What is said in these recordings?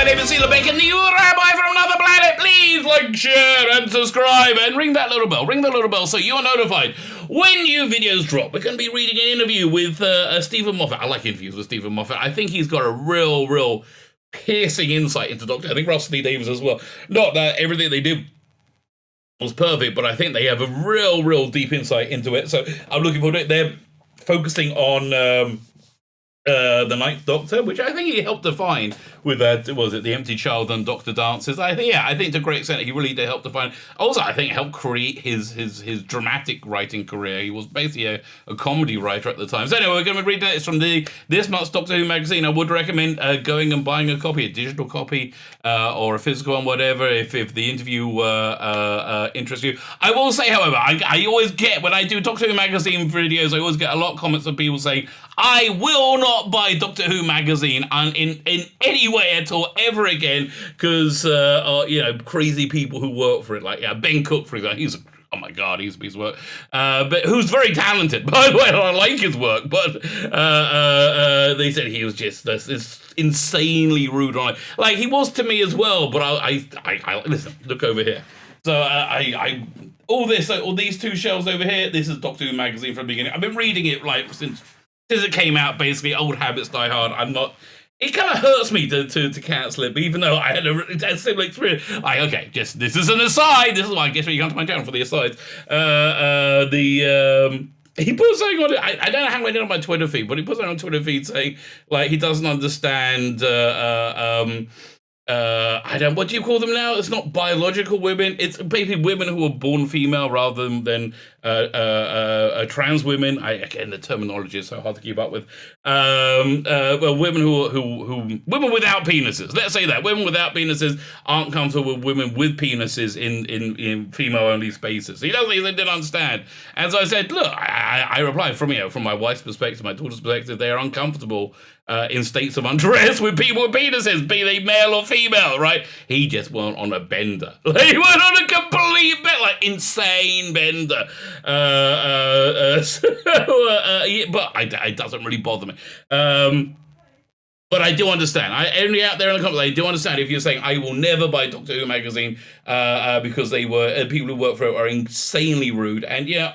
my name is Sheila Bacon, the Rabbi from another planet. Please like, share, and subscribe, and ring that little bell. Ring the little bell so you are notified when new videos drop. We're going to be reading an interview with Stephen Moffat. I like interviews with Stephen Moffat. I think he's got a real piercing insight into Doctor. I think Russell T Davies as well. Not that everything they do was perfect, but I think they have a real deep insight into it. So I'm looking forward to it. They're focusing on the Ninth Doctor, which I think he helped define with was it The Empty Child and Doctor Dances. I think to a great extent he really did help define. Also, I think it helped create his dramatic writing career. He was basically a comedy writer at the time. So anyway, we're going to read that. It's from this month's Doctor Who magazine. I would recommend going and buying a copy, a digital copy, or a physical one, whatever, if the interview interests you. I will say, however, I always get, when I do Doctor Who magazine videos, I always get a lot of comments of people saying, I will not buy Doctor Who magazine in any way at all ever again, because crazy people who work for it, like Ben Cook, for example, he's a piece of work, but who's very talented, by the way. I like his work, but they said he was just this insanely rude on it, like he was to me as well. But I listen, look over here. So all these two shelves over here, this is Doctor Who magazine from the beginning. I've been reading it like since it came out, basically. Old habits die hard. It kind of hurts me to cancel it, but even though I had a similar experience, this is an aside. This is why I guess you come to my channel for the asides. He put something on it. I don't know how I did on my Twitter feed, but he put something on Twitter feed saying like he doesn't understand. What do you call them now? It's not biological women. It's basically women who are born female rather than trans women. Again, the terminology is so hard to keep up with. Women women without penises. Let's say that women without penises aren't comfortable with women with penises in female-only spaces. He didn't understand. And so I said, look, I replied from my wife's perspective, my daughter's perspective, they are uncomfortable in states of undress with people with penises, be they male or female, right? He just went on a bender. He went on a complete bender, like insane bender. But it doesn't really bother me. But I do understand. Only out there in the comments, I do understand if you're saying I will never buy Doctor Who magazine because they were people who work for it are insanely rude. And yeah,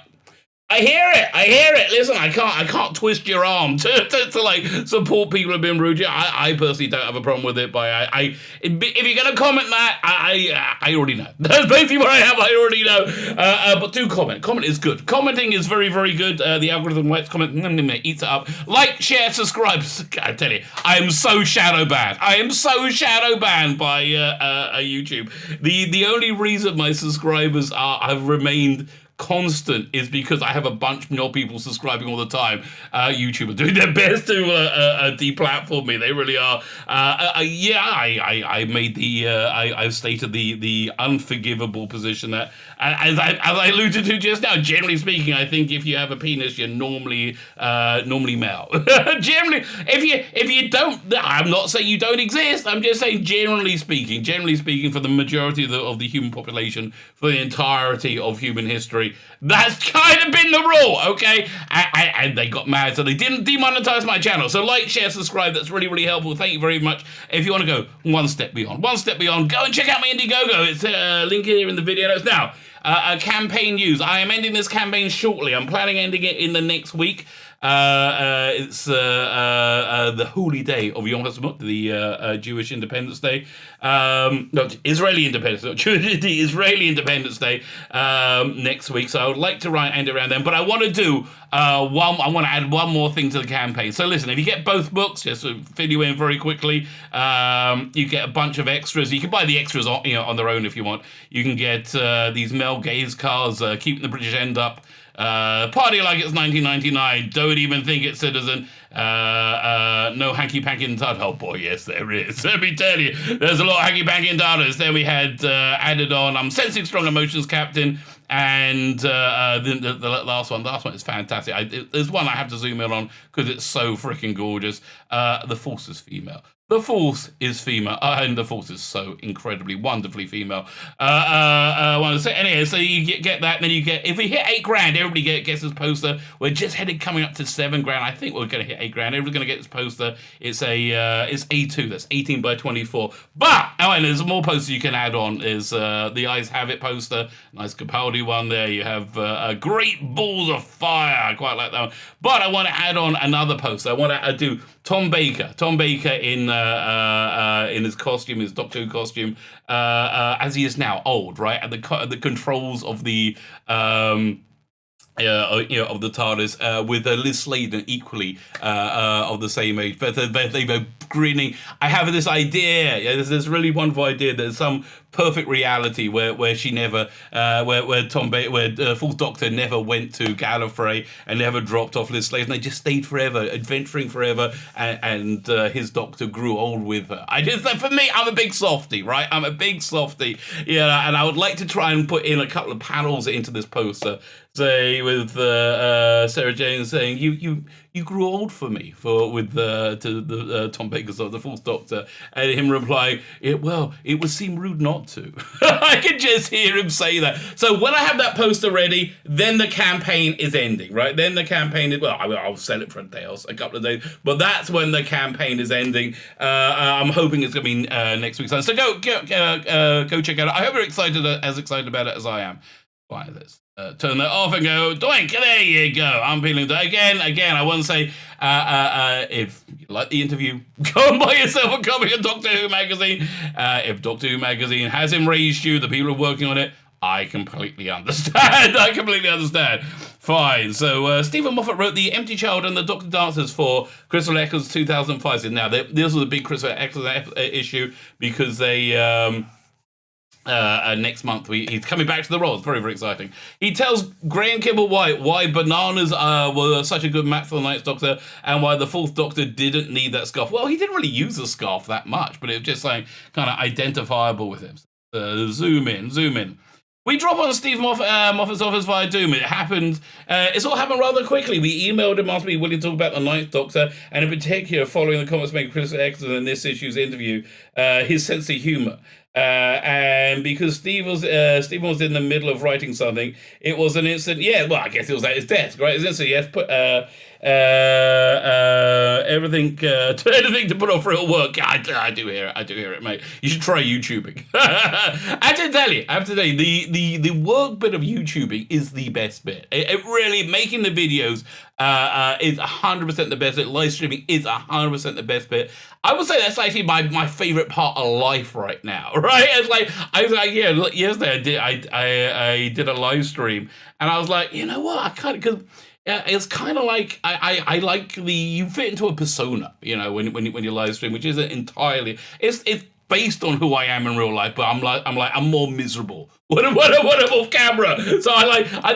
I hear it. Listen, I can't twist your arm to like support people who've been rude. I personally don't have a problem with it, but if you're gonna comment that, I already know. That's basically what I have. I already know. But do comment. Comment is good. Commenting is very good. The algorithm likes comment, eats it up. Like, share, subscribe. I tell you, I am so shadow banned. I am so shadow banned by YouTube. The only reason my subscribers have remained constant is because I have a bunch more people subscribing all the time. YouTube are doing their best to deplatform me. They really are. I made I've stated the unforgivable position that, as I alluded to just now, generally speaking, I think if you have a penis, you're normally male. Generally, if you don't, I'm not saying you don't exist. I'm just saying generally speaking, for the majority of the human population, for the entirety of human history, that's kind of been the rule, okay? And they got mad, so they didn't demonetize my channel. So like, share, subscribe. That's really helpful. Thank you very much. If you want to go one step beyond, go and check out my Indiegogo. It's link here in the video notes. Now, campaign news. I am ending this campaign shortly. I'm planning ending it in the next week. It's the holy day of Yom HaSukkot, the Jewish Independence Day. Israeli Independence Day. The Israeli Independence Day next week. So I would like to end it around then. But I want to do I want to add one more thing to the campaign. So listen, if you get both books, just to fill you in very quickly, you get a bunch of extras. You can buy the extras on their own if you want. You can get these Mel Gaze cards, Keeping the British End Up, Party Like It's 1999, Don't Even Think It's Citizen, No Hanky Panky and Tart. Oh boy, yes there is. Let me tell you, there's a lot of hanky panky and tartars. Then we had added on I'm Sensing Strong Emotions, Captain, and the last one is fantastic. There's one I have to zoom in on because it's so freaking gorgeous. The Force is Female. The fourth is female, and the fourth is so incredibly, wonderfully female. So anyway, so you get that, and then you get, if we hit $8,000, everybody gets this poster. We're just headed coming up to $7,000. I think we're going to hit $8,000. Everybody's going to get this poster. It's it's A2. That's 18 by 24. But and there's more posters you can add on. Is the Eyes Have It poster, nice Capaldi one there. You have a Great Balls of Fire. I quite like that one. But I want to add on another poster. I want to do Tom Baker. Tom Baker in his costume, his Doctor Who costume, as he is now old, right? At the controls of the of the TARDIS, with Liz Sladen equally of the same age, but they were grinning. I have this idea. There's this really wonderful idea. There's some perfect reality where she never, where Fourth Doctor never went to Gallifrey and never dropped off Liz Sladen. They just stayed forever, adventuring forever, and his Doctor grew old with her. For me, I'm a big softie, right? I'm a big softie, and I would like to try and put in a couple of panels into this poster. Say with Sarah Jane saying, "You grew old for me," to Tom Baker's of the Fourth Doctor, and him replying, "It would seem rude not to." I can just hear him say that. So when I have that poster ready, then the campaign is ending, right? Then the campaign is, I'll sell it for a couple of days, but that's when the campaign is ending. I'm hoping it's going to be next week. So go check it out. I hope you're as excited about it as I am. Right, let's turn that off and go, doink, there you go. I'm feeling that. Again, I want to say, if you like the interview, go and buy yourself a copy of Doctor Who magazine. If Doctor Who magazine has enraged you, the people who are working on it, I completely understand. Fine. So Stephen Moffat wrote The Empty Child and the Doctor Dancers for Crystal Echoes 2005. So now, this was a big Crystal Echoes issue because they... next month he's coming back to the role. It's very, very exciting. He tells Graham Kibble White why bananas were such a good match for the Ninth Doctor and why the Fourth Doctor didn't need that scarf. Well, he didn't really use the scarf that much, but it was just like kind of identifiable with him. Zoom in. We drop on Steve Moffat's office via Doom. It happened. It's all happened rather quickly. We emailed him asking me willing to talk about the Ninth Doctor, and in particular, following the comments made by Chris Eccleston in this issue's interview, his sense of humour. And because Steve was in the middle of writing something, it was an instant. Yeah, well, I guess it was at his desk, right? It's instant. Yes, put anything to put off real work. I do hear it, mate. You should try YouTubing. I have to tell you, the work bit of YouTubing is the best bit. It really, making the videos is 100% the best bit. Live streaming is 100% the best bit. I would say that's actually my favorite part of life right now, right? It's like, yesterday I did a live stream, and I was like, you know what, because it's kind of like I like you fit into a persona, when you live stream, which isn't entirely. It's based on who I am in real life, but I'm more miserable when I'm off camera. So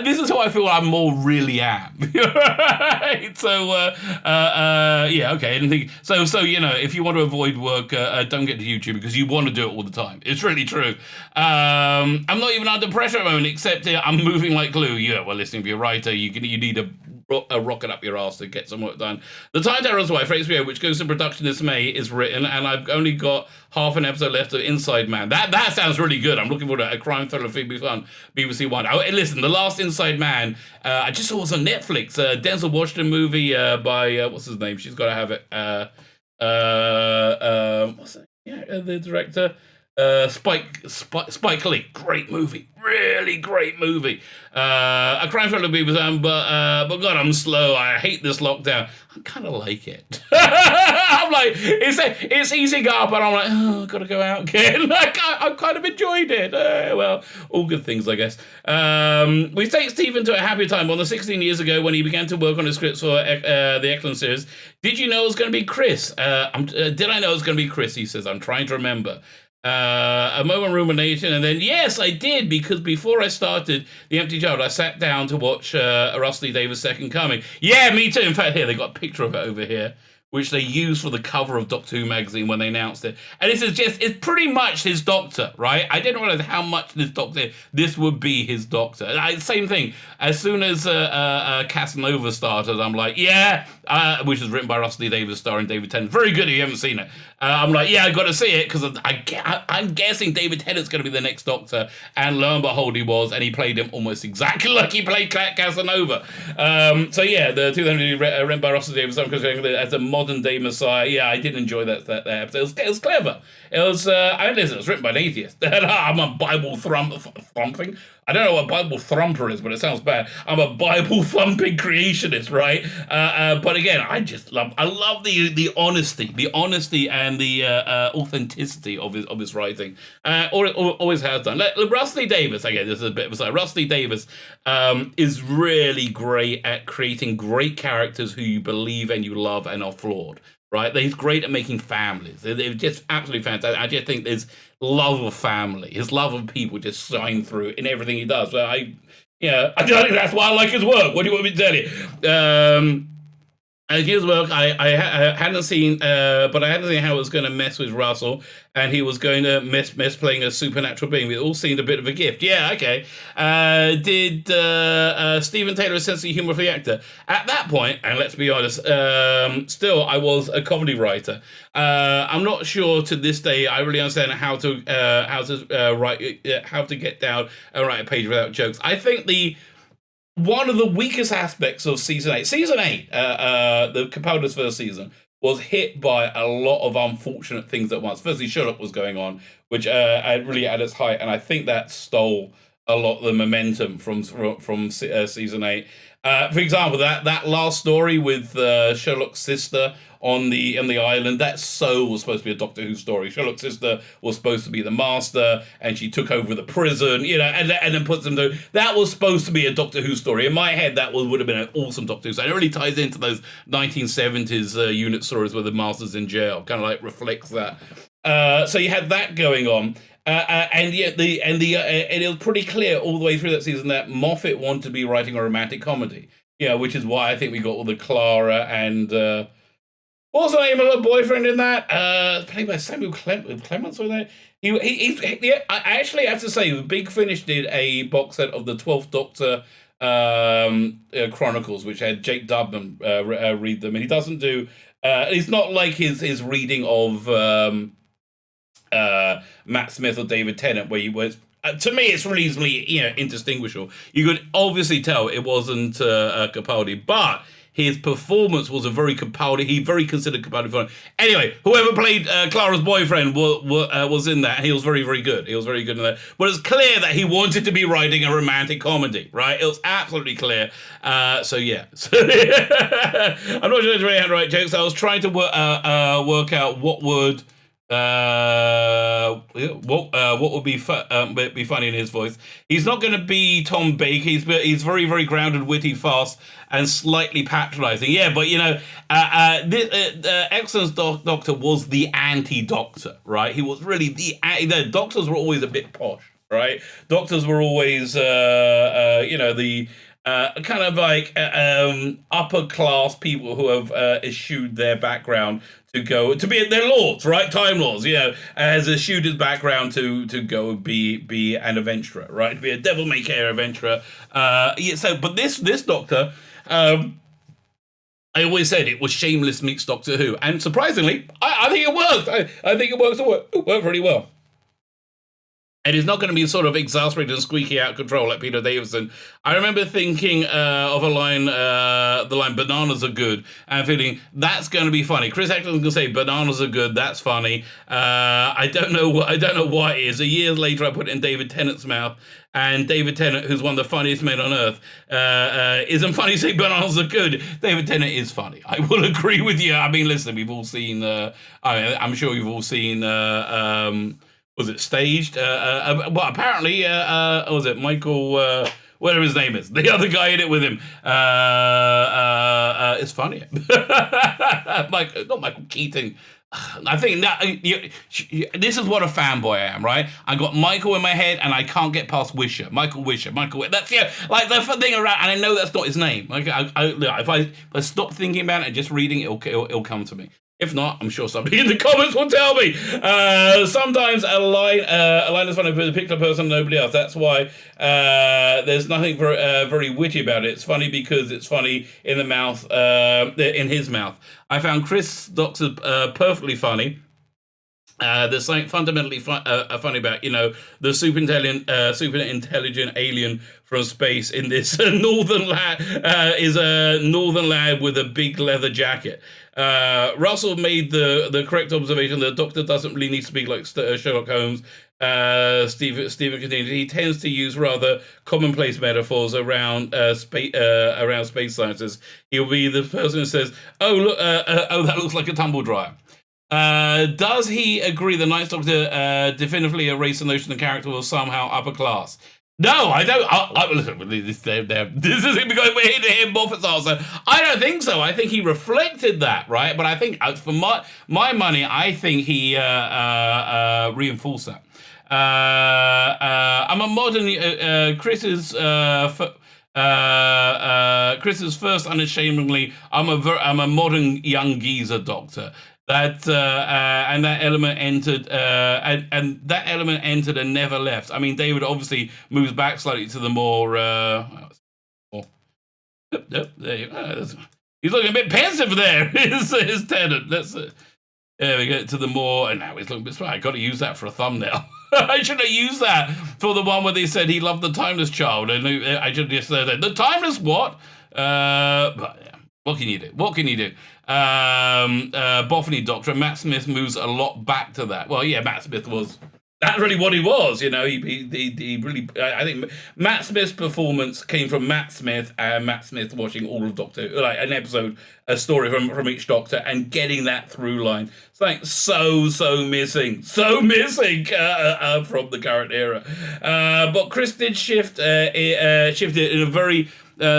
this is who I feel I more really am. Right? So okay. Anything. So if you want to avoid work, don't get to YouTube because you want to do it all the time. It's really true. I'm not even under pressure at the moment, except I'm moving like glue. Yeah, well, listening to your writer, you need a rocket up your ass to get some work done. The Time Terror's Wife for HBO, which goes to production this May, is written, and I've only got half an episode left of Inside Man. That sounds really good. I'm looking forward to a crime thriller for BBC One. Oh, listen, the last Inside Man, I just saw it was on Netflix. Denzel Washington movie by what's his name? She's got to have it. What's it? Yeah, the director. Spike Lee, great movie, really great movie. A crime thriller BBC One, but God, I'm slow. I hate this lockdown. I kind of like it. I'm like, it's easy up, and I'm like, oh, I've got to go out again. I've kind of enjoyed it. Well, all good things, I guess. We take Stephen to a happier time. More than 16 years ago, when he began to work on his scripts for the Eklund series, did you know it was going to be Chris? Did I know it was going to be Chris? He says, I'm trying to remember. A moment rumination, and then yes, I did, because before I started The Empty Child, I sat down to watch Rusty Davis' Second Coming. Yeah, me too. In fact, here they got a picture of it over here, which they used for the cover of Doctor Who magazine when they announced it. And it's pretty much his Doctor, right? I didn't realize how much this would be his Doctor. Same thing. As soon as Casanova started, I'm like, yeah, which is written by Russell T Davies, starring David Tennant. Very good if you haven't seen it. I'm like, yeah, I got to see it, because I'm guessing David Tennant's going to be the next Doctor, and lo and behold, he was, and he played him almost exactly like he played Casanova. So yeah, the 2000 written by Russell T Davies as a modern day Messiah. Yeah, I did enjoy that episode. It was clever. It was. Listen, it was written by an atheist. I'm a Bible thumping. I don't know what Bible thumper is, but it sounds bad. I'm a Bible thumping creationist, right? But again, I love the honesty and the authenticity of his writing. Always has done. Rusty Davis, again, this is a bit of a side. Rusty Davis is really great at creating great characters who you believe and you love and are flawed. Right, he's great at making families. They're just absolutely fantastic. I just think his love of family, his love of people, just shine through in everything he does. But I think that's why I like his work. What do you want me to tell you? His work, I hadn't seen, but I hadn't seen how it was going to mess with Russell, and he was going to mess playing a supernatural being. It all seemed a bit of a gift. Yeah, okay. Did Stephen Taylor a sense of humor for the actor? At that point, and let's be honest, still I was a comedy writer. I'm not sure to this day I really understand how to get down and write a page without jokes. I think one of the weakest aspects of season 8, the Capaldi's first season, was hit by a lot of unfortunate things at once. Firstly, Sherlock was going on, which really at its height, and I think that stole a lot of the momentum from season 8. For example, that last story with Sherlock's sister on the island, that was supposed to be a Doctor Who story. Sherlock's sister was supposed to be the master, and she took over the prison, and then puts them through. That was supposed to be a Doctor Who story. In my head, that would have been an awesome Doctor Who. So it really ties into those 1970s unit stories where the master's in jail. Kind of like reflects that. So you had that going on. And yet it was pretty clear all the way through that season that Moffat wanted to be writing a romantic comedy, which is why I think we got all the Clara and what was the name of her boyfriend in that? Played by Samuel Clements or that. I actually have to say, Big Finish did a box set of the 12th Doctor Chronicles, which had Jake Dubman read them, and he doesn't do. It's not like his reading of Matt Smith or David Tennant, where you was. To me, it's reasonably indistinguishable. You could obviously tell it wasn't Capaldi, but his performance was he very considered Capaldi funny. Anyway, whoever played Clara's boyfriend was in that. He was very, very good. He was very good in that. But it's clear that he wanted to be writing a romantic comedy, right? It was absolutely clear. So yeah. I'm not sure it's really how to write jokes. I was trying to work out what would be funny in his voice. He's not going to be Tom Baker. He's very, very grounded, witty, fast, and slightly patronizing. Yeah, but Excellence Doctor was the anti-Doctor, right? He was really the Doctors were always a bit posh, right? Doctors were always the kind of like upper class people who have eschewed their background to be their lords, right? Time Lords, has eschewed his background to go be an adventurer, right? To be a devil-may-care adventurer. But this Doctor, I always said it was Shameless meets Doctor Who, and surprisingly, I think it worked. I think it worked really well. And it's not going to be sort of exasperated and squeaky out of control like Peter Davison. I remember thinking of a line, the line "bananas are good," and feeling that's going to be funny. Chris Eccleston's going to say "bananas are good," that's funny. I don't know what it is. A year later, I put it in David Tennant's mouth, and David Tennant, who's one of the funniest men on earth, isn't funny saying bananas are good. David Tennant is funny. I will agree with you. I mean, listen, we've all seen. I'm sure you've all seen. Was it staged? Well, apparently, was it Michael, whatever his name is, the other guy in it with him, is funny. Not Michael Keaton. I think that this is what a fanboy I am, right? I got Michael in my head, and I can't get past Wisher. Michael Wisher. That's like the thing around, and I know that's not his name. Like if I stop thinking about it and just reading it, it'll come to me. If not, I'm sure somebody in the comments will tell me. Sometimes a line is funny for a particular person, nobody else. That's why there's nothing very witty about it. It's funny because it's funny in the mouth, in his mouth. I found Chris Doctor perfectly funny. There's something fundamentally funny about, the super intelligent alien from space in this northern lad is a northern lad with a big leather jacket. Russell made the correct observation that the Doctor doesn't really need to speak like Sherlock Holmes. Stephen continued. He tends to use rather commonplace metaphors around space sciences. He'll be the person who says, "Oh look, that looks like a tumble dryer." Does he agree the Ninth Doctor definitively erased the notion the character was somehow upper class? No, I don't. Listen, this isn't because we're here to hear Moffat's answer. I don't think so. I think he reflected that, right? But I think, for my money, I think he reinforced that. I'm a modern Chris's first unashamedly. I'm a modern young geezer Doctor. That and that element entered, and that element entered and never left. I mean, David obviously moves back slightly to the more. There you go. He's looking a bit pensive there. His tenant. There we go to the more, and now he's looking a bit smart. I got to use that for a thumbnail. I should have used that for the one where they said he loved the timeless child, and I should have just said that the timeless what? But yeah, what can you do? What can you do? Boffiny Doctor, Matt Smith moves a lot back to that. Well, yeah, Matt Smith was that's really what he was, He really. I think Matt Smith's performance came from Matt Smith and Matt Smith watching all of Doctor, like an episode, a story from each Doctor, and getting that through line. It's like so missing from the current era. But Chris did shift it in a very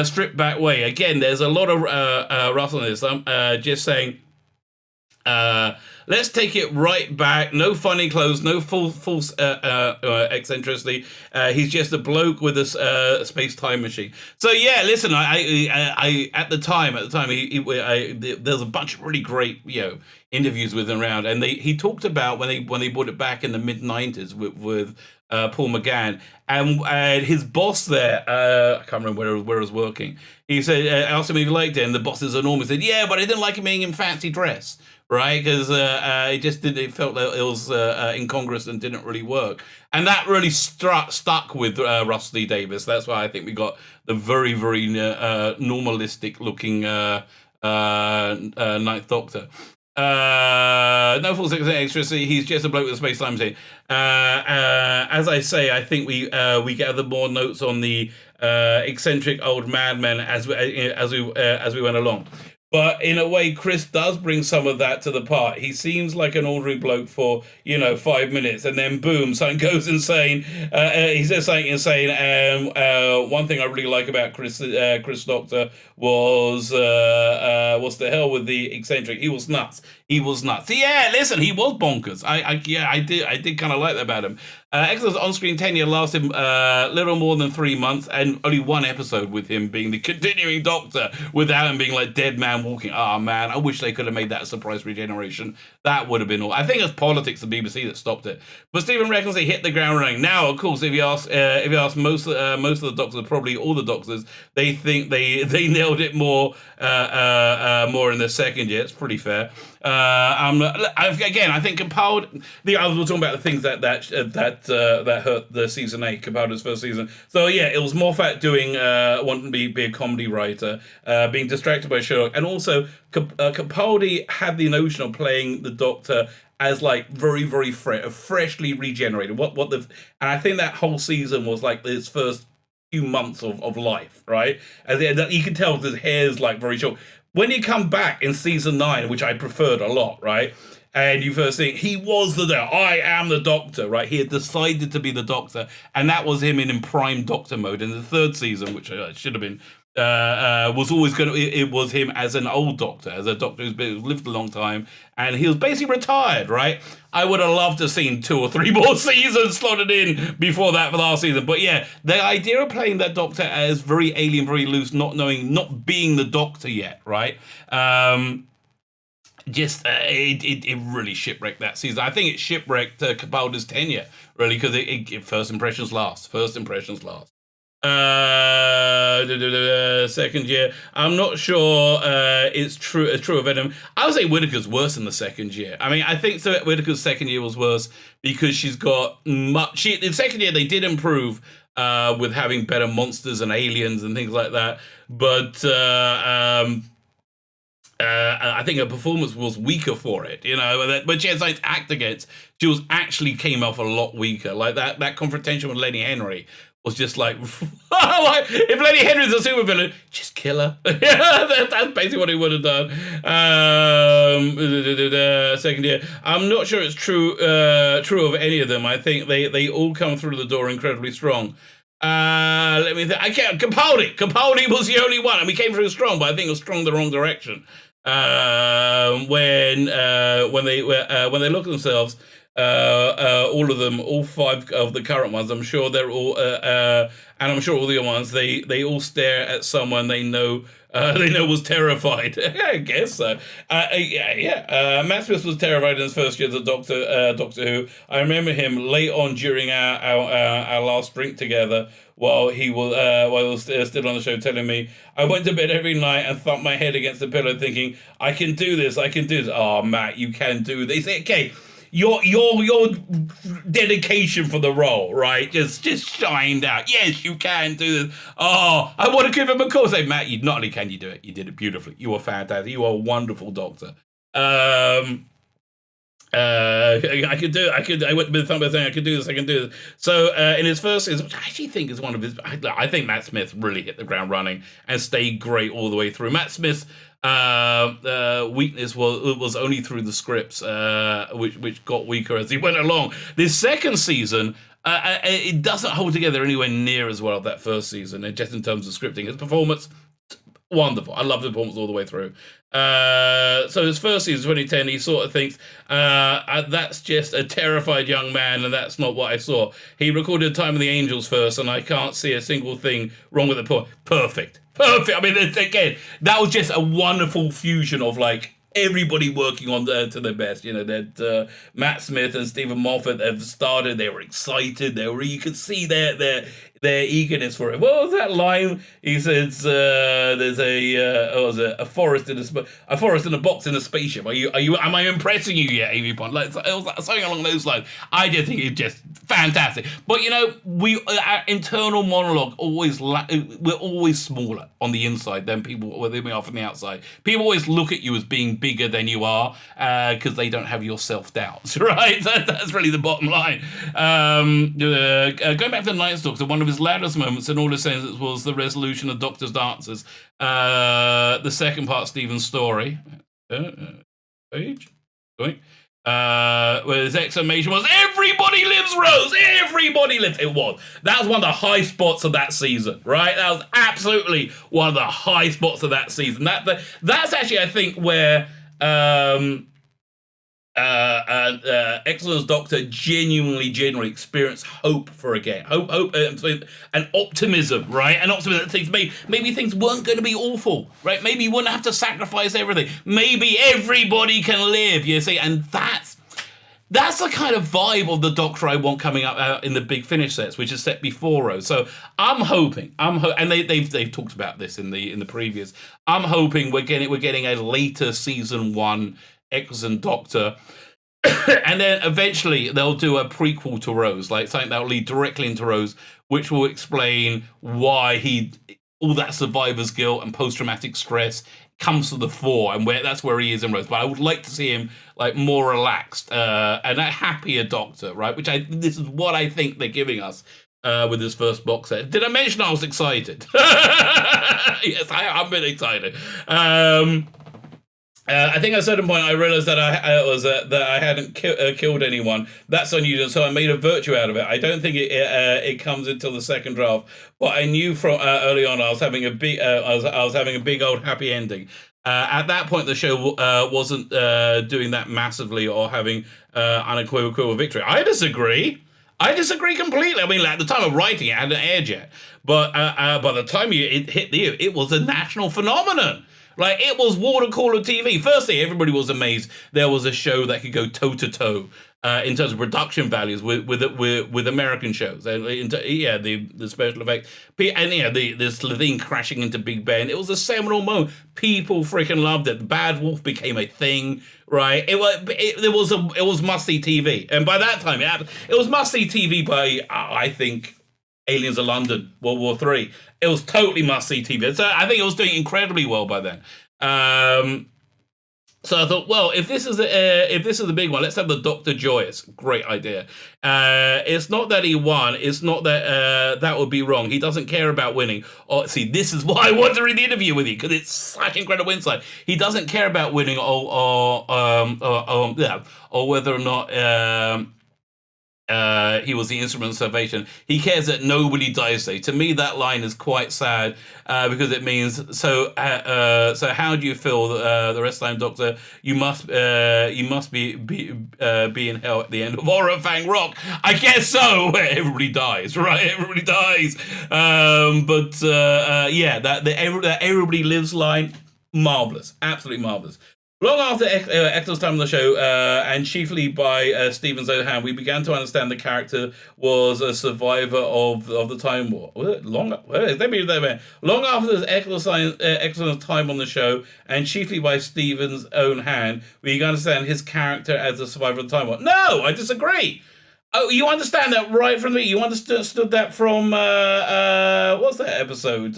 stripped back way. Again, there's a lot of Russell in this. I'm just saying, let's take it right back. No funny clothes, no false eccentricity. He's just a bloke with a space-time machine. So yeah, listen, I at the time, there's a bunch of really great, interviews with him around, and he talked about when they brought it back in the mid-90s with Paul McGann, and his boss there, I can't remember where he was working. He said, asked him if he liked it, and the boss is enormous. He said, yeah, but I didn't like him being in fancy dress, right? Because it felt that it was incongruous and didn't really work. And that really stuck with Russell T Davies. That's why I think we got the very, very normalistic looking Ninth Doctor. No false eccentricity. He's just a bloke with a space-time machine. As I say, I think we gathered more notes on the eccentric old madman as we went along. But in a way, Chris does bring some of that to the part. He seems like an ordinary bloke for 5 minutes, and then boom, something goes insane. He says something insane. One thing I really like about Chris Doctor was the hell with the eccentric. He was nuts. So yeah, listen, he was bonkers. I did kind of like that about him. Exeter's on-screen tenure lasted little more than 3 months, and only one episode with him being the continuing Doctor, without him being like dead man walking. Oh man, I wish they could have made that a surprise regeneration. That would have been all. I think it's politics, the BBC, that stopped it. But Stephen reckons they hit the ground running. Now, of course, if you ask most of the Doctors, probably all the Doctors, they think they nailed it more in the second year. It's pretty fair. Again, I think Capaldi. I was talking about the things that hurt the season 8, Capaldi's first season. So yeah, it was Moffat doing wanting to be a comedy writer, being distracted by Sherlock, and also Capaldi had the notion of playing the Doctor as like very, very freshly regenerated. And I think that whole season was like his first few months of life, right? And you can tell his hair's like very short. When you come back in season 9, which I preferred a lot, right? And you first think, he was I am the Doctor, right? He had decided to be the Doctor, and that was him in prime Doctor mode. In the third season, which should have been, was always it was him as an old Doctor, as a Doctor who's lived a long time, and he was basically retired, right? I would have loved to have seen 2 or 3 more seasons slotted in before that for the last season. But yeah, the idea of playing that Doctor as very alien, very loose, not being the Doctor yet, right? it really shipwrecked that season. I think it shipwrecked Capaldi's tenure, really, because first impressions last. First impressions last. Second year, I'm not sure it's true of Venom. I would say Whittaker's worse in the second year. I mean, I think so. Whittaker's second year was worse because she's got much. The second year they did improve with having better monsters and aliens and things like that, but I think her performance was weaker for it, you know. When she had something to act against, she was actually came off a lot weaker. Like that confrontation with Lenny Henry was just like, like if Lenny Henry's a supervillain, just kill her. That's basically what he would have done. Second year, I'm not sure it's true of any of them. I think they all come through the door incredibly strong. Let me think. Capaldi was the only one, and we came through strong, but I think it was strong the wrong direction. When they look at themselves, all of them, all five of the current ones, I'm sure they're all, and I'm sure all the other ones, they all stare at someone they know was terrified. I guess so. Matt Smith was terrified in his first year as a Doctor Who. I remember him late on during our last drink together while he was still on the show, telling me, I went to bed every night and thumped my head against the pillow thinking, I can do this. Oh, Matt, you can do this. Okay, your dedication for the role, right? Just shined out. Yes, you can do this. Oh, I want to give him a call. Say, Matt, not only can you do it, you did it beautifully. You were fantastic. You are a wonderful Doctor. I could do it. I went to the thumb saying I could do this. So in his first season, which I actually think is one of his, I think Matt Smith really hit the ground running and stayed great all the way through. Matt Smith's weakness was only through the scripts, which got weaker as he went along. This second season, it doesn't hold together anywhere near as well as that first season, just in terms of scripting. His performance, wonderful. I love the performance all the way through. So his first season, 2010, he sort of thinks, that's just a terrified young man, and that's not what I saw. He recorded Time of the Angels first, and I can't see a single thing wrong with the Perfect. I mean, again, that was just a wonderful fusion of, like, everybody working on to their best. You know, that Matt Smith and Stephen Moffat have started. They were excited. You could see their eagerness for it. What was that line? He says, "There's a forest in a box in a spaceship. Am I impressing you yet, Amy Pond?" Like, it was something along those lines. I just think it's just fantastic. But you know, our internal monologue we're always smaller on the inside than we are from the outside. People always look at you as being bigger than you are because they don't have your self-doubts, right? That's really the bottom line. Going back to the Ninth Doctor, one of his loudest moments in all his sentences was the resolution of Doctor's answers. The second part, Stephen's story. Page? Going. Where his exclamation was, "Everybody lives, Rose! Everybody lives!" That was one of the high spots of that season, right? That was absolutely one of the high spots of that season. That's actually, I think, where Excellence Doctor genuinely experienced hope for again. Hope and optimism, right? And optimism that things maybe things weren't going to be awful, right? Maybe you wouldn't have to sacrifice everything. Maybe everybody can live, you see? And that's the kind of vibe of the Doctor I want coming up out in the Big Finish sets, which is set before Rose. So I'm hoping, and they've talked about this in the previous. I'm hoping we're getting a later season 1 Excellent Doctor, and then eventually they'll do a prequel to Rose, like something that will lead directly into Rose, which will explain why all that survivor's guilt and post-traumatic stress comes to the fore, and that's where he is in Rose. But I would like to see him like more relaxed and a happier Doctor, right? This is what I think they're giving us with this first box set. Did I mention I was excited? Yes, I've been excited. I think at a certain point I realized that I hadn't killed anyone. That's unusual, so I made a virtue out of it. I don't think it comes until the second draft, but I knew from early on I was having a big old happy ending. At that point, the show wasn't doing that massively or having unequivocal victory. I disagree completely. I mean, at the time of writing it hadn't aired yet, but by the time it hit you, it was a national phenomenon. Like, it was water cooler TV. Firstly, everybody was amazed there was a show that could go toe to toe in terms of production values with American shows. And yeah, the special effects, and yeah, this thing crashing into Big Ben. It was a seminal moment. People freaking loved it. The Bad Wolf became a thing, right? It was must see TV, and by that time, it was must see TV by I think Aliens of London, World War III. It was totally must see TV. So I think it was doing incredibly well by then. So I thought, well, if this is the big one, let's have the Dr. Joyous. Great idea. It's not that he won. It's not that that would be wrong. He doesn't care about winning. Oh, see, this is why I want to read the interview with you, because it's such incredible insight. He doesn't care about winning or whether or not he was the instrument of salvation. He cares that nobody dies today. To me, that line is quite sad because it means so. So how do you feel the rest of the time, Doctor? You must be in hell at the end of Orifang Rock. I guess so. Everybody dies, right? Everybody dies. Yeah, that everybody lives line, marvelous, absolutely marvelous. Long after Ector's time on the show, and chiefly by Stephen Zohan, we began to understand the character was a survivor of the Time War. Long after Ector's time on the show, and chiefly by Stephen's own hand, we began to understand his character as a survivor of the Time War. No, I disagree. Oh, you understand that right from me? You understood that from what's that episode?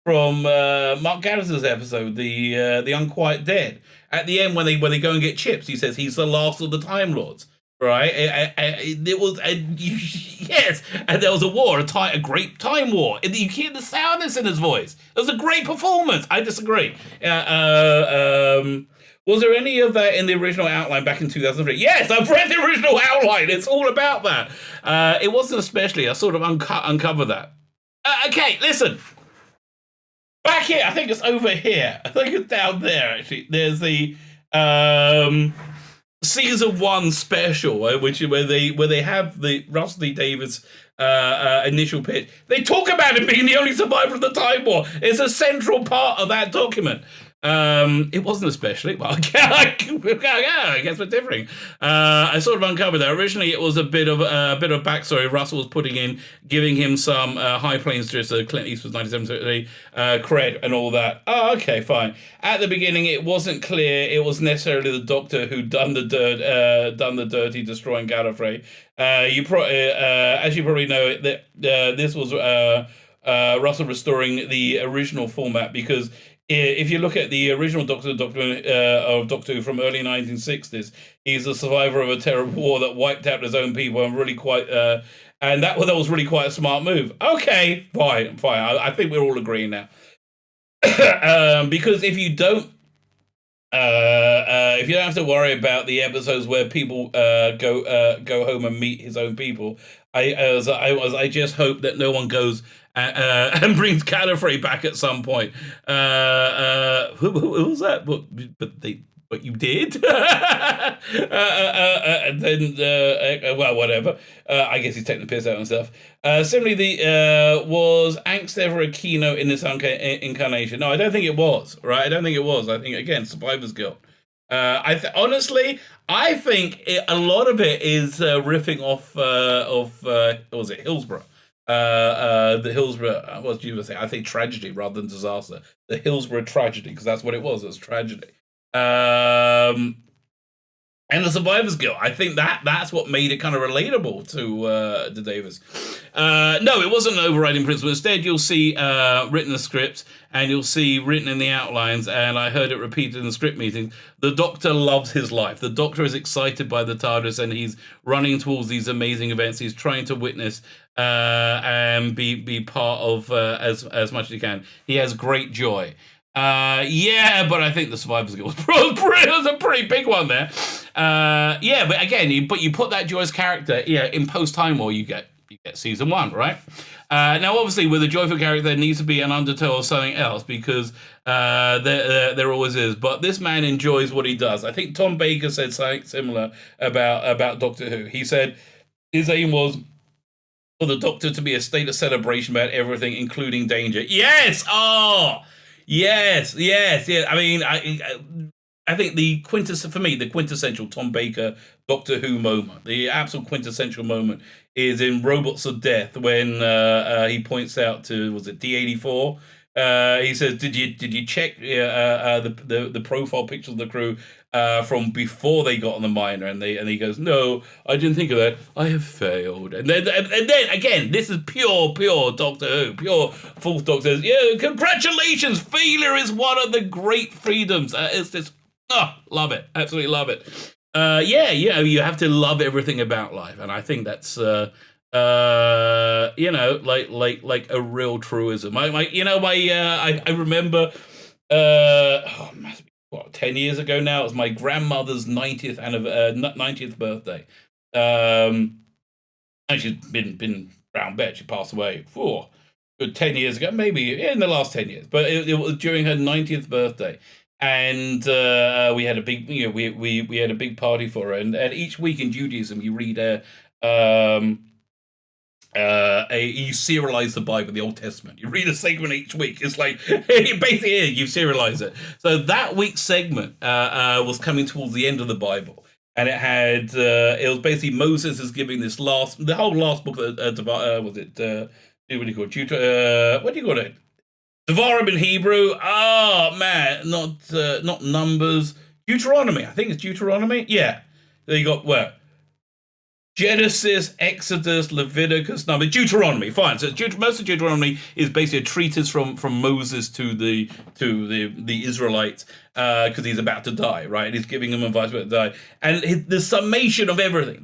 From Mark Gatiss' episode, the Unquiet Dead. At the end, when they go and get chips, he says he's the last of the Time Lords, right? It was yes, and there was a war, a great time war. You hear the soundness in his voice. It was a great performance. I disagree. Was there any of that in the original outline back in 2003? Yes, I've read the original outline. It's all about that. It wasn't especially. I sort of uncovered that. Okay, listen. Back here, I think it's over here. I think it's down there, actually. There's the season 1 special, where they have the Russell T Davies initial pitch. They talk about him being the only survivor of the Time War. It's a central part of that document. It wasn't especially, but I guess we're differing. I sort of uncovered that. Originally, it was a bit of backstory Russell was putting in, giving him some High Plains just Clint Eastwood's 1973 cred and all that. Oh, okay, fine. At the beginning, it wasn't clear it was necessarily the Doctor who done the dirty, destroying Gallifrey. As you probably know, this was Russell restoring the original format, because if you look at the original Doctor of Doctor Who from early 1960s, he's a survivor of a terrible war that wiped out his own people, and really quite, and that was really quite a smart move. Okay, fine. I think we're all agreeing now, because if you don't have to worry about the episodes where people go home and meet his own people, I just hope that no one goes and brings Gallifrey back at some point. Who was that? But you did. And then, well, whatever. I guess he's taking the piss out and stuff. Similarly, was angst ever a keynote in this incarnation? No, I don't think it was. Right? I don't think it was. I think, again, Survivor's Guild. Honestly, I think a lot of it is riffing off what was it, Hillsborough? The Hillsborough, what did you say? I think tragedy rather than disaster. The Hillsborough tragedy, because that's what it was. It was tragedy. And the Survivor's Guild. I think that's what made it kind of relatable to Davis. No, it wasn't an overriding principle. Instead, you'll see written in the script, and you'll see written in the outlines, and I heard it repeated in the script meetings. The Doctor loves his life. The Doctor is excited by the TARDIS, and he's running towards these amazing events. He's trying to witness and be part of as much as he can. He has great joy. Yeah, but I think the Survivor's Guild was a pretty big one there. Yeah, but again, you put that joyous character, in post-Time War, you get season 1, right? Now, obviously, with a joyful character, there needs to be an undertow or something else, because there always is. But this man enjoys what he does. I think Tom Baker said something similar about Doctor Who. He said his aim was for the Doctor to be a state of celebration about everything, including danger. Yes! Oh! Yes, yes, yeah. I mean, I think for me, the quintessential Tom Baker Doctor Who moment, the absolute quintessential moment, is in Robots of Death when he points out to, was it D84? He says, "Did you check the profile pictures of the crew from before they got on the miner?" And he goes, "No, I didn't think of that. I have failed." And then again, this is pure Doctor Who, pure Fourth Doctor. Yeah, congratulations, failure is one of the great freedoms. It's just, oh, love it, absolutely love it. Yeah, you have to love everything about life, and I think that's like a real truism. I remember, must be what, 10 years ago now. It was my grandmother's 90th birthday. And she's been around bed. She passed away for good 10 years ago, maybe in the last 10 years. But it was during her 90th birthday, and we had a big, we had a big party for her. And each week in Judaism, you read you serialize the Bible, the Old Testament. You read a segment each week. It's like basically you serialize it. So that week's segment was coming towards the end of the Bible, and it was basically Moses is giving the whole last book. Was it what do you call it? What do you call it? Devarim in Hebrew. Oh man, not Numbers. Deuteronomy. I think it's Deuteronomy. Yeah. There you got where. Genesis, Exodus, Leviticus, Deuteronomy. Fine. So most of Deuteronomy is basically a treatise from Moses to the Israelites because he's about to die, right? He's giving them advice about to die, and the summation of everything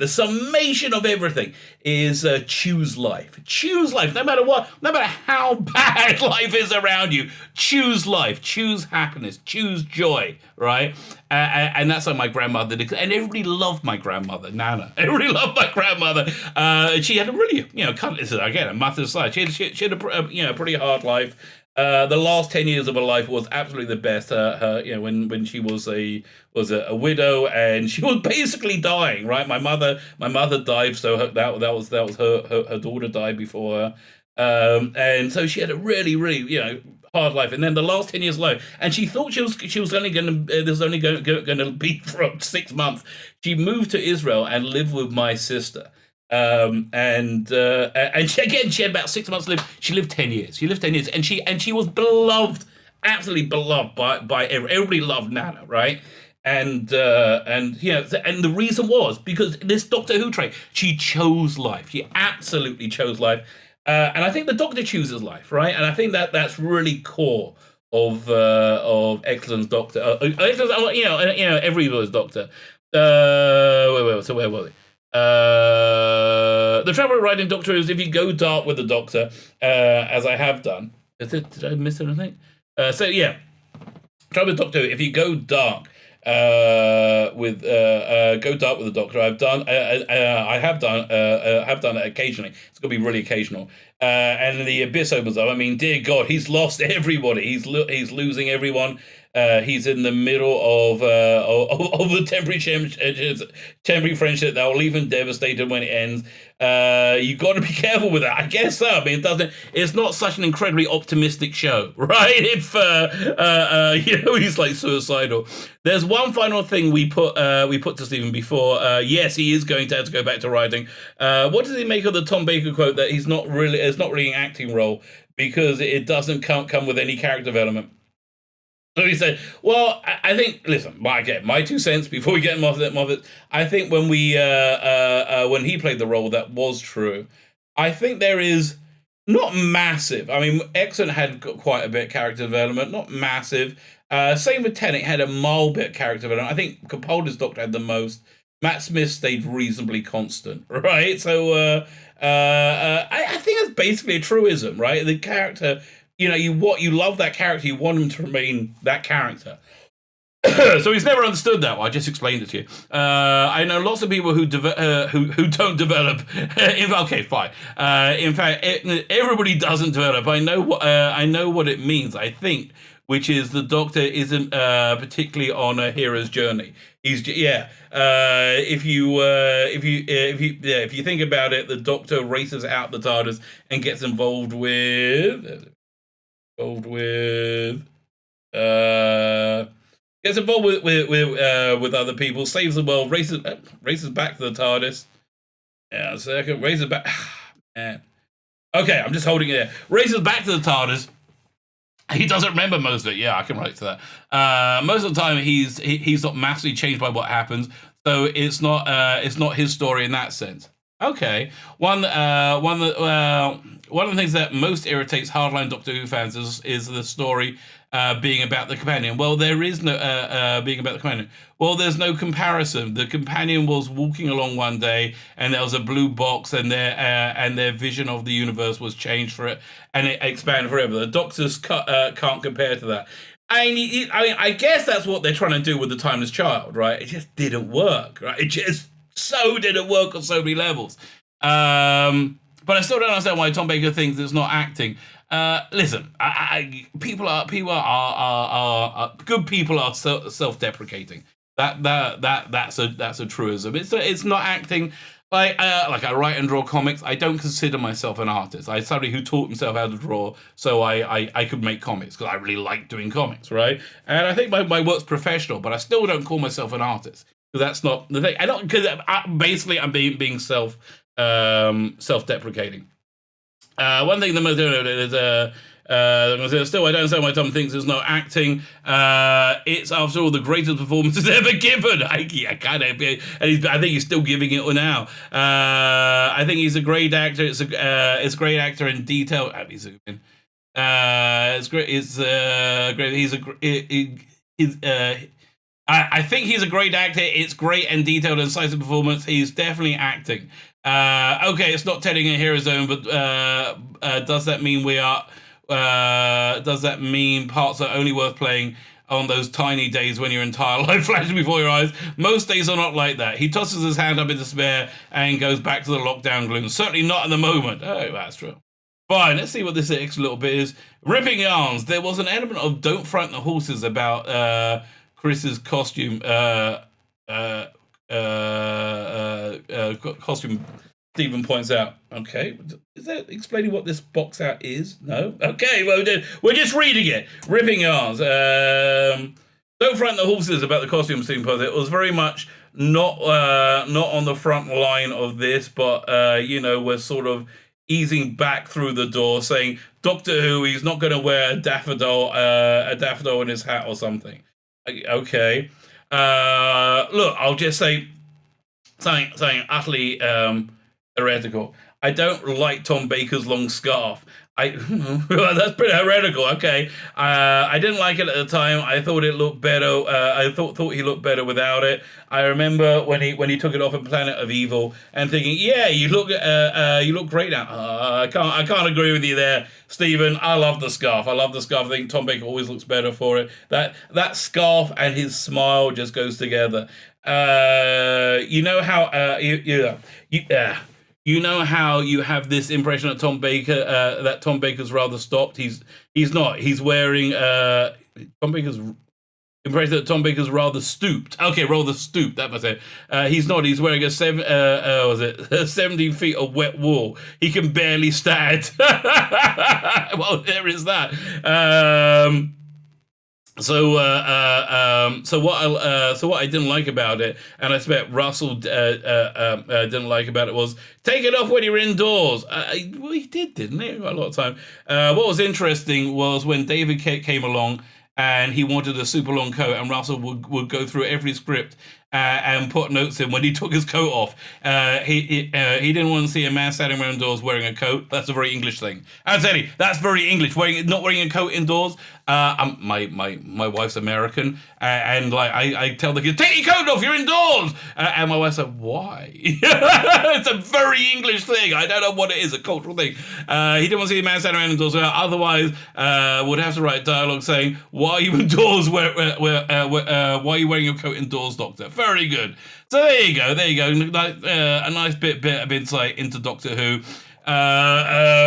is choose life. Choose life, no matter what, no matter how bad life is around you. Choose life, choose happiness, choose joy, right? And that's how my grandmother did, and everybody loved my grandmother, Nana. Everybody loved my grandmother. She had a really, again, a mother's side. She had a pretty hard life. The last 10 years of her life was absolutely the best. When she was a widow, and she was basically dying. Right, my mother died, so that was her daughter died before her, and so she had a really hard life. And then the last 10 years of life, and she thought she was only going to this was only going to be for 6 months. She moved to Israel and lived with my sister. And she had about 6 months to live. She lived 10 years. And she was beloved, absolutely beloved by everybody. Loved Nana, right? And the reason was because this Doctor Who trait, she chose life. She absolutely chose life. And I think the Doctor chooses life, right? And I think that's really core of Eccleston's Doctor. Everybody's Doctor. So where were we? The trouble with writing Doctor is if you go dark with the Doctor, as I have done. Did I miss anything? Trouble with Doctor, if you go dark with the Doctor, I have done it occasionally. It's gonna be really occasional. And the abyss opens up. I mean, dear God, he's lost everybody. He's losing everyone. He's in the middle of a temporary friendship that will leave him devastated when it ends. You got to be careful with that. I guess so. I mean, it's not such an incredibly optimistic show, right? If he's like suicidal. There's one final thing we put to Stephen before. Yes, he is going to have to go back to writing. What does he make of the Tom Baker quote that it's not really an acting role because it doesn't come with any character development? So he said, well, I think, listen, my 2 cents before we get Moffat, I think when when he played the role, that was true. I think there is not massive. I mean, Exxon had got quite a bit of character development, not massive. Same with Tennant, had a mild bit of character development. I think Capaldi's Doctor had the most. Matt Smith stayed reasonably constant, right? So I think that's basically a truism, right? The character, you love that character, you want him to remain that character. So he's never understood that. Well, I just explained it to you. I know lots of people who don't develop. Okay, fine. In fact, everybody doesn't develop. I know what it means. I think, which is the Doctor isn't particularly on a hero's journey. If you think about it, the Doctor races out the TARDIS and gets involved with Gets involved with other people, saves the world, races back to the TARDIS. Yeah, a second, races back. Man. Okay, I'm just holding it there. Races back to the TARDIS. He doesn't remember most of it. Yeah, I can relate to that. Most of the time, he's not massively changed by what happens, so it's not his story in that sense. Okay, one of the things that most irritates hardline Doctor Who fans is the story being about the companion. Well, there is no being about the companion. Well, there's no comparison. The companion was walking along one day, and there was a blue box, and their vision of the universe was changed for it, and it expanded forever. The Doctors can't compare to that. I guess that's what they're trying to do with the Timeless Child, right? It just didn't work, right? It just so didn't work on so many levels. But I still don't understand why Tom Baker thinks it's not acting. Listen, people are good. People are self-deprecating. That's a truism. It's not acting. Like I write and draw comics. I don't consider myself an artist. I'm somebody who taught himself how to draw, so I could make comics because I really like doing comics, right? And I think my work's professional, but I still don't call myself an artist because that's not the thing. I don't, because basically I'm being self-deprecating. One thing the most is still I don't understand why Tom thinks it's not acting. It's after all the greatest performances ever given. I kind of, and I think he's still giving it now. I think he's a great actor. It's a great actor in detail. It's great. It's great. I think he's a great actor. It's great and detailed and incisive performance. He's definitely acting. Okay, it's not telling a hero's own, but does that mean we are? Does that mean parts are only worth playing on those tiny days when your entire life flashes before your eyes? Most days are not like that. He tosses his hand up in despair and goes back to the lockdown gloom. Certainly not at the moment. Oh, that's true. Fine, let's see what this extra little bit is. Ripping yarns. There was an element of don't frighten the horses about Chris's costume. Costume, Stephen points out. Okay, is that explaining what this box art is? No? Okay, well, we're just reading it. Ripping yarns. Don't frighten the horses about the costume scene, because it was very much not on the front line of this, but we're sort of easing back through the door, saying Doctor Who, he's not going to wear a daffodil in his hat or something. Okay. Look, I'll just say something utterly heretical. I don't like Tom Baker's long scarf. That's pretty heretical. Okay, I didn't like it at the time. I thought it looked better. I thought he looked better without it. I remember when he took it off in Planet of Evil and thinking, yeah, you look great now. I can't agree with you there, Stephen. I love the scarf. I think Tom Baker always looks better for it. That scarf and his smile just goes together. You know how you know how you have this impression that Tom Baker's rather stopped. He's not. He's wearing Tom Baker's impression that Tom Baker's rather stooped. Okay, rather stooped. That must say. He's not. He's wearing a 17 feet of wet wool. He can barely stand. Well, there is that. So what I didn't like about it, and I expect Russell didn't like about it, was take it off when you're indoors. Well, he didn't he? A lot of time. What was interesting was when David came along and he wanted a super long coat, and Russell would go through every script and put notes in when he took his coat off. He didn't want to see a man standing around indoors wearing a coat. That's a very English thing. I'm telling you, that's very English. Not wearing a coat indoors. My wife's American, and like I tell the kids, take your coat off, you're indoors. And my wife said, why? It's a very English thing. I don't know what it is, a cultural thing. He didn't want to see a man standing around indoors. Otherwise, would have to write dialogue saying, why are you indoors? Why are you wearing your coat indoors, Doctor? Very good. So there you go. A nice bit of insight into Doctor Who.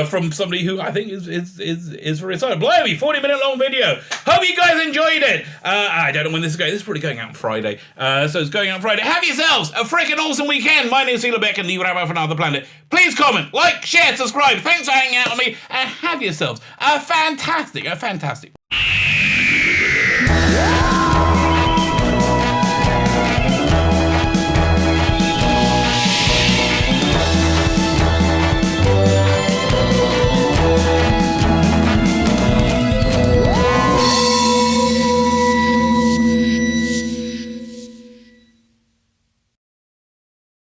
From somebody who I think is very excited. Blimey, 40-minute long video. Hope you guys enjoyed it. I don't know when this is going. This is probably going out on Friday. So it's going out Friday. Have yourselves a freaking awesome weekend. My name is Sheila Beck and the Rabbi from Another Planet. Please comment, like, share, subscribe. Thanks for hanging out with me, and have yourselves a fantastic Bye.